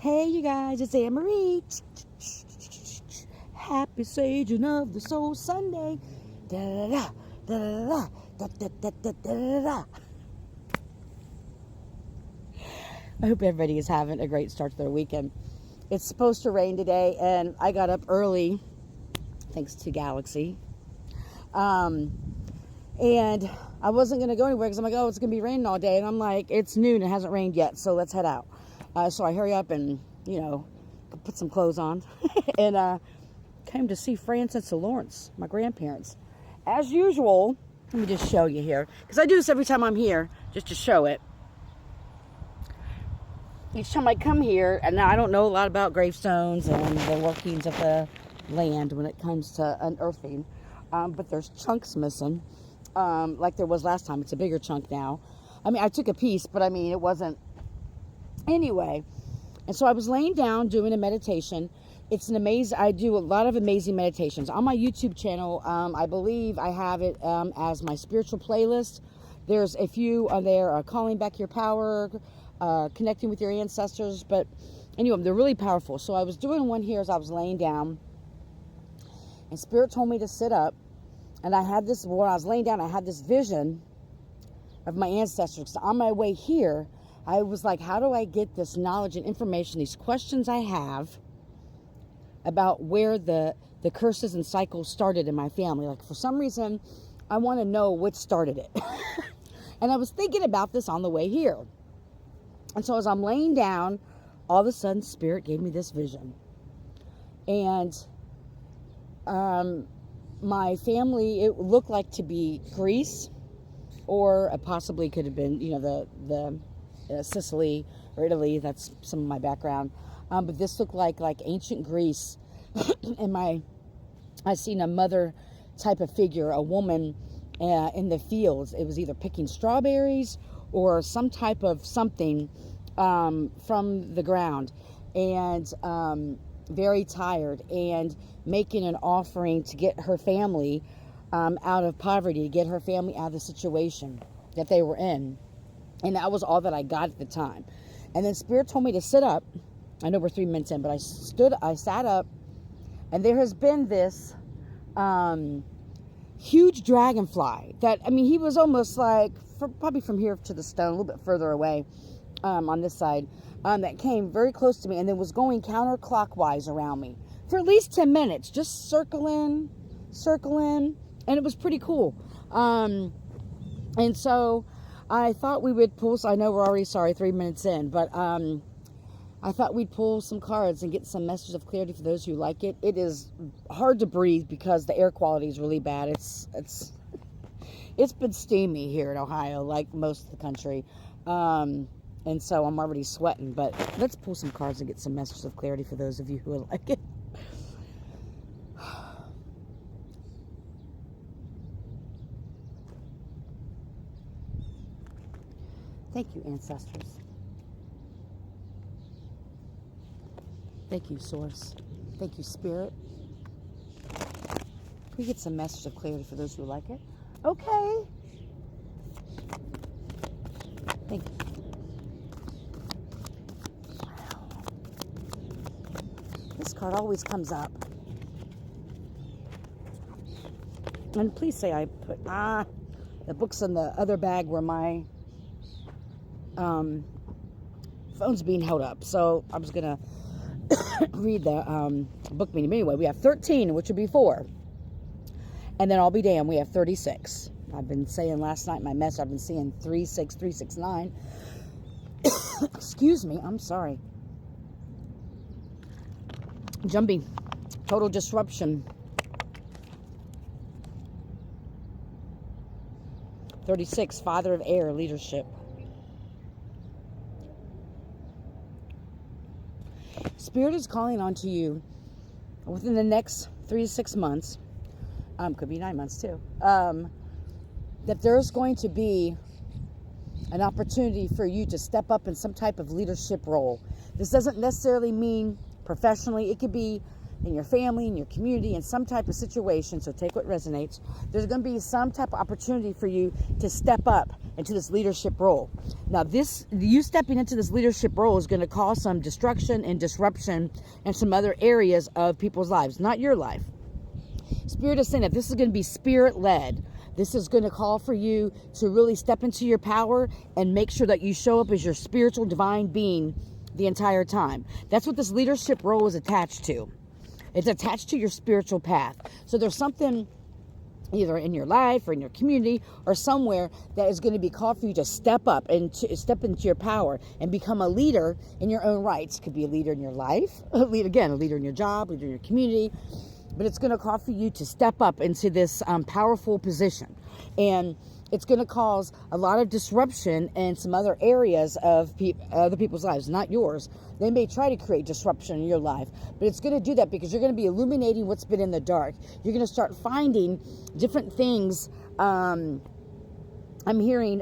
Hey, you guys, it's Anne Marie. Happy Saging of the Soul Sunday. Da da da da da da da da da. I hope everybody is having a great start to their weekend. It's supposed to rain today, and I got up early, thanks to Galaxy. And I wasn't going to go anywhere because I'm like, oh, it's going to be raining all day. And I'm like, it's noon, it hasn't rained yet, so let's head out. So I hurry up and, put some clothes on and came to see Francis and Lawrence, my grandparents. As usual, let me just show you here, because I do this every time I'm here, just to show it. Each time I come here, and now I don't know a lot about gravestones and the workings of the land when it comes to unearthing, but there's chunks missing, like there was last time. It's a bigger chunk now. I mean, I took a piece, but I mean, it wasn't. Anyway, and so I was laying down doing a meditation. It's an amazing, I do a lot of amazing meditations. On my YouTube channel, I believe I have it as my spiritual playlist. There's a few on there, calling back your power, connecting with your ancestors, but anyway, they're really powerful. So I was doing one here as I was laying down, and Spirit told me to sit up, and I had this, when I was laying down, I had this vision of my ancestors. So on my way here, I was like, how do I get this knowledge and information, these questions I have about where the curses and cycles started in my family? Like, for some reason, I want to know what started it. And I was thinking about this on the way here. And so as I'm laying down, all of a sudden, Spirit gave me this vision. And my family, it looked like to be Greece, or it possibly could have been, the Sicily or Italy. That's some of my background. But this looked like ancient Greece. And I seen a mother type of figure, a woman in the fields. It was either picking strawberries or some type of something from the ground, and very tired, and making an offering to get her family out of poverty, to get her family out of the situation that they were in. And that was all that I got at the time. And then Spirit told me to sit up. I know we're 3 minutes in, but I sat up, and there has been this huge dragonfly that, I mean, he was almost like, probably from here to the stone, a little bit further away on this side, that came very close to me and then was going counterclockwise around me for at least 10 minutes, just circling, and it was pretty cool. And so I thought we would pull, I know we're already, 3 minutes in, but I thought we'd pull some cards and get some messages of clarity for those who like it. It is hard to breathe because the air quality is really bad. It's been steamy here in Ohio, like most of the country. And so I'm already sweating, but let's pull some cards and get some messages of clarity for those of you who like it. Thank you, ancestors. Thank you, Source. Thank you, Spirit. Can we get some message of clarity for those who like it? Okay. Thank you. Wow. This card always comes up. And please say I put, the book's in the other bag where my phone's being held up. So I was going to read the book meaning. Anyway, we have 13, which would be 4. And then I'll be damned, we have 36. I've been saying last night, my mess, I've been seeing 36, 369. Excuse me, I'm sorry. Jumping. Total disruption. 36, Father of Air, leadership. Spirit is calling onto you within the next 3 to 6 months. Could be 9 months too. That there's going to be an opportunity for you to step up in some type of leadership role. This doesn't necessarily mean professionally. It could be in your family, in your community, in some type of situation, so take what resonates, there's going to be some type of opportunity for you to step up into this leadership role. Now, you stepping into this leadership role is going to cause some destruction and disruption in some other areas of people's lives, not your life. Spirit is saying that this is going to be spirit-led. This is going to call for you to really step into your power and make sure that you show up as your spiritual divine being the entire time. That's what this leadership role is attached to. It's attached to your spiritual path. So there's something either in your life or in your community or somewhere that is going to be called for you to step up and to step into your power and become a leader in your own rights. Could be a leader in your life, a leader in your job, leader in your community. But it's going to call for you to step up into this powerful position. And it's going to cause a lot of disruption in some other areas of other people's lives, not yours. They may try to create disruption in your life, but it's going to do that because you're going to be illuminating what's been in the dark. You're going to start finding different things. I'm hearing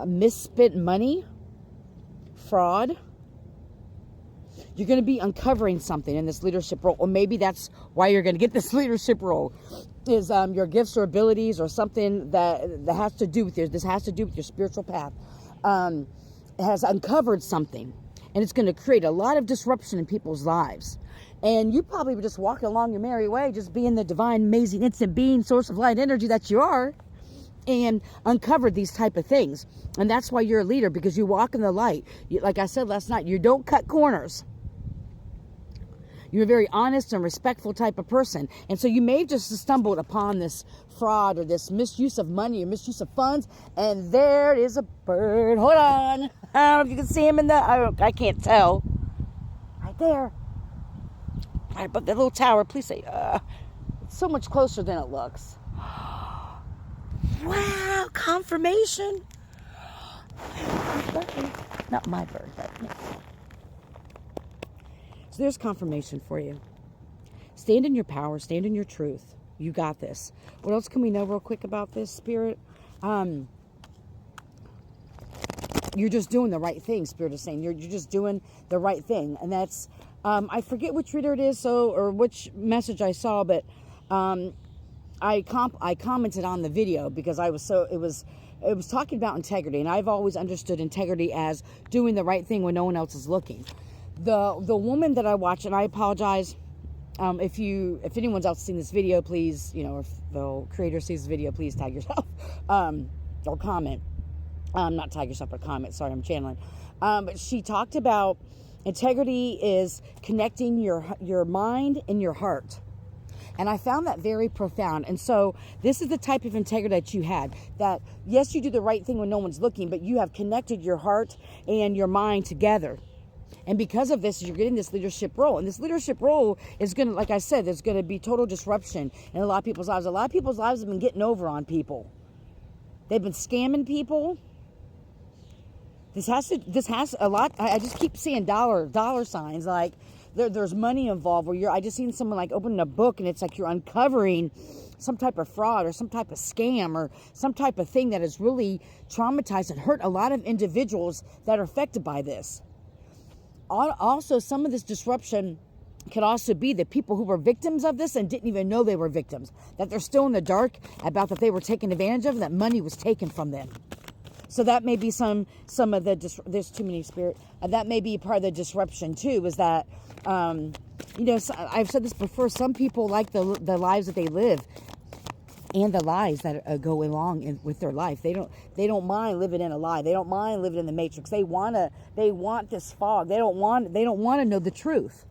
misspent money, fraud. You're going to be uncovering something in this leadership role, or maybe that's why you're going to get this leadership role, is your gifts or abilities or something that has to do with this has to do with your spiritual path, has uncovered something, and it's going to create a lot of disruption in people's lives. And you probably were just walking along your merry way, just being the divine, amazing, instant being, source of light energy that you are, and uncovered these type of things. And that's why you're a leader, because you walk in the light. Like I said last night, you don't cut corners. You're a very honest and respectful type of person. And so you may have just stumbled upon this fraud or this misuse of money or misuse of funds. And there is a bird. Hold on. I don't know if you can see him in the... I can't tell. Right there. Right above that little tower. Please say... it's so much closer than it looks. Wow. Confirmation. Not my bird, but... So there's confirmation for you. Stand in your power. Stand in your truth. You got this. What else can we know real quick about this, Spirit? You're just doing the right thing, Spirit is saying. You're just doing the right thing. And that's, I forget which reader it is, or which message I saw, but I commented on the video because it was talking about integrity. And I've always understood integrity as doing the right thing when no one else is looking. The woman that I watched, and I apologize if anyone's else seen this video, please, or if the creator sees this video, please tag yourself or comment. Not tag yourself, but comment. Sorry, I'm channeling. But she talked about integrity is connecting your mind and your heart. And I found that very profound. And so this is the type of integrity that you had. That, yes, you do the right thing when no one's looking, but you have connected your heart and your mind together. And because of this, you're getting this leadership role. And this leadership role is going to, like I said, there's going to be total disruption in a lot of people's lives. A lot of people's lives have been getting over on people. They've been scamming people. This has a lot. I just keep seeing dollar signs. Like there's money involved where I just seen someone like opening a book and it's like you're uncovering some type of fraud or some type of scam or some type of thing that has really traumatized and hurt a lot of individuals that are affected by this. Also, some of this disruption could also be the people who were victims of this and didn't even know they were victims. That they're still in the dark about that they were taken advantage of and that money was taken from them. So that may be some of the, there's too many Spirit. That may be part of the disruption too, is that, I've said this before, some people like the lives that they live and the lies that go along with their life. They don't mind living in a lie. They don't mind living in the matrix. They want this fog. They don't want to know the truth.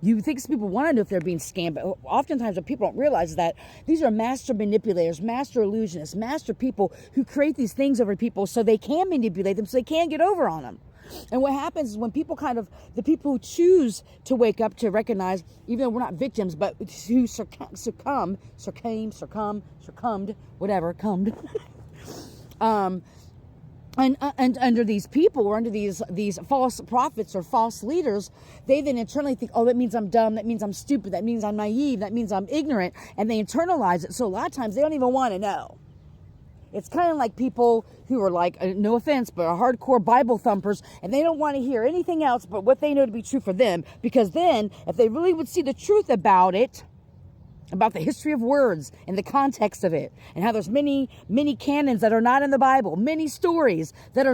You think people want to know if they're being scammed, but oftentimes what people don't realize is that these are master manipulators, master illusionists, master people who create these things over people so they can manipulate them, so they can get over on them. And what happens is when people the people who choose to wake up to recognize, even though we're not victims, but who succumbed, whatever, and under these people or under these false prophets or false leaders, they then internally think, oh, that means I'm dumb, that means I'm stupid, that means I'm naive, that means I'm ignorant, and they internalize it. So a lot of times they don't even want to know. It's kind of like people who are like, no offense, but are hardcore Bible thumpers, and they don't want to hear anything else but what they know to be true for them. Because then, if they really would see the truth about it, about the history of words and the context of it, and how there's many, many canons that are not in the Bible, many stories that are